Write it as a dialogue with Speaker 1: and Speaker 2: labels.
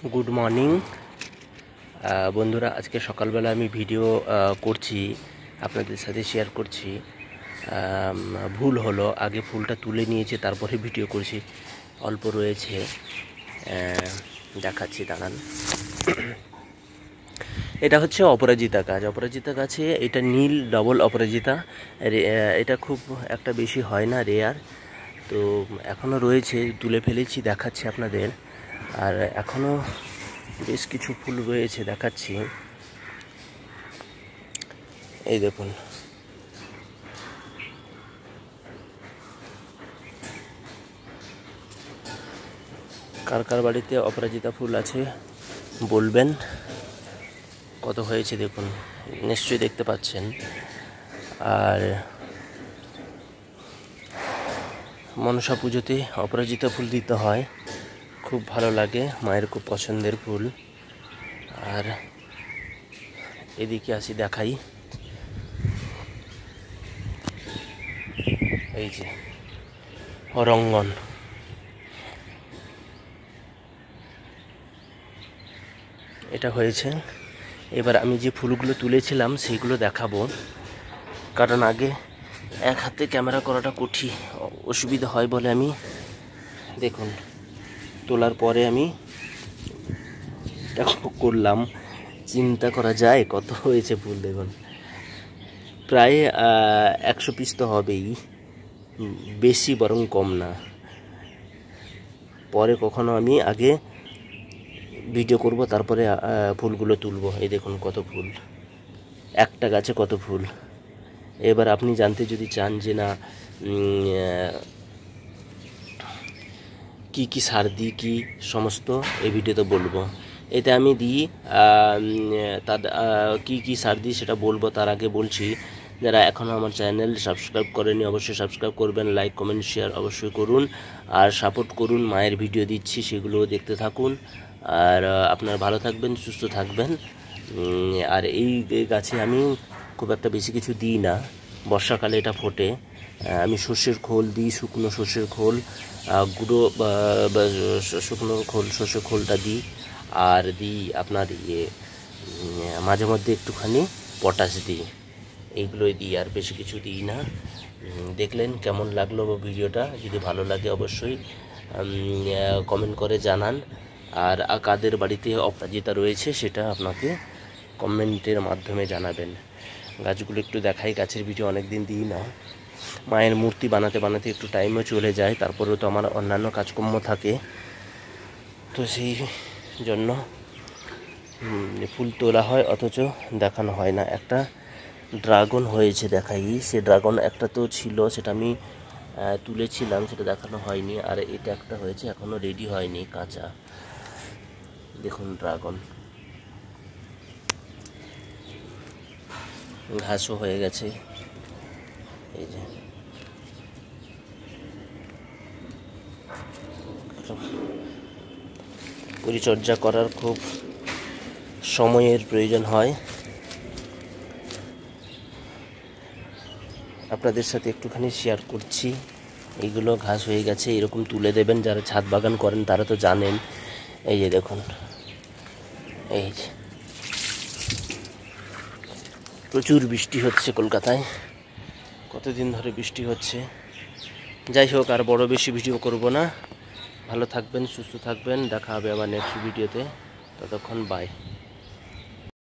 Speaker 1: Good morning বন্ধুরা, আজকে সকালবেলা আমি ভিডিও করছি, আপনাদের সাথে শেয়ার করছি। ভুল হলো, আগে ফুলটা তুলে নিয়েছি তারপরে ভিডিও করছি, অল্প রয়েছে, দেখাচ্ছি, দাঁড়ান। এটা হচ্ছে অপরাজিতা গাছ। অপরাজিতা গাছে এটা নীল ডবল অপরাজিতা, এটা খুব একটা বেশি হয় না, রেয়ার। তো এখনও রয়েছে, তুলে ফেলেছি, দেখাচ্ছি আপনাদের। আর এখনও বেশ কিছু ফুল রয়েছে, দেখাচ্ছি। এই দেখুন, কার কার বাড়িতে অপরাজিতা ফুল আছে বলবেন। কত হয়েছে দেখুন, নিশ্চয়ই দেখতে পাচ্ছেন। আর মনসা পুজোতে অপরাজিতা ফুল দিতে হয়, খুব ভালো লাগে, মায়ের খুব পছন্দের ফুল। আর এদিকে আসি, দেখাই। এই যে অরঙ্গন, এটা হয়েছে। এবার আমি যে ফুলগুলো তুলেছিলাম সেইগুলো দেখাবো, কারণ আগে এক হাতে ক্যামেরা করাটা কঠিন, অসুবিধা হয় বলে আমি, দেখুন, তোলার পরে আমি করলাম। চিন্তা করা যায় কত হয়েছে ফুল, দেখুন, প্রায় 100 পিস তো হবেই, বেশি বরং কম না। পরে কখনো আমি আগে ভিডিও করব, তারপরে ফুলগুলো তুলবো। এই দেখুন কত ফুল, একটা গাছে কত ফুল। এবার আপনি জানতে যদি চান যে না কি কি সার দিই, কি সমস্ত, এই ভিডিওতে বলবো। এতে আমি দিই তার কি কি সার দিই সেটা বলবো। তার আগে বলছি, যারা এখনও আমার চ্যানেল সাবস্ক্রাইব করেনি অবশ্যই সাবস্ক্রাইব করবেন, লাইক কমেন্ট শেয়ার অবশ্যই করুন, আর সাপোর্ট করুন। মায়ের ভিডিও দিচ্ছি, সেগুলো দেখতে থাকুন। আর আপনারা ভালো থাকবেন, সুস্থ থাকবেন। আর এই গাছে আমি খুব একটা বেশি কিছু দিই না, বর্ষাকালে এটা ফোটে। আমি সর্ষের খোল দিই, শুকনো সর্ষের খোল, গুঁড়ো বা শুকনো খোল, সর্ষের খোলটা দিই। আর দিই আপনার মাঝে মধ্যে একটুখানি পটাশ দিই, এইগুলোই দিই, আর বেশি কিছু দিই না। দেখলেন কেমন লাগলো ভিডিওটা? যদি ভালো লাগে অবশ্যই কমেন্ট করে জানান। আর কাদের বাড়িতে অপরাজিতা রয়েছে সেটা আপনাকে কমেন্টের মাধ্যমে জানাবেন। গাছগুলো একটু দেখাই, গাছের ভিডিও অনেক দিন দিই না, মায়ের মূর্তি বানাতে বানাতে একটু টাইমও চলে যায়, তারপরেও তো আমার অন্যান্য কাজকর্ম থাকে, তো সেই জন্য ফুল তোলা হয় অথচ দেখানো হয় না। একটা ড্রাগন হয়েছে, দেখাই। সে ড্রাগন একটা তো ছিল, সেটা আমি তুলেছিলাম, সেটা দেখানো হয়নি। আর এটা একটা হয়েছে, এখনও রেডি হয়নি, কাঁচা। দেখুন ড্রাগন, ঘাসও হয়ে গেছে। এই যে পরিচর্যা করার খুব সময়ের প্রয়োজন হয়। আপনাদের সাথে একটুখানি শেয়ার করছি। এইগুলো ঘাস হয়ে গেছে, এরকম তুলে দেবেন। যারা ছাদ বাগান করেন তারা তো জানেন। এই যে দেখুন, এই যে প্রচুর বৃষ্টি হচ্ছে কলকাতায়, কতদিন ধরে বৃষ্টি হচ্ছে। যাই হোক, আর বড় বেশি ভিডিও করব না। ভালো থাকবেন, সুস্থ থাকবেন, দেখা হবে আবার নেক্সট ভিডিওতে। ততক্ষণ বাই।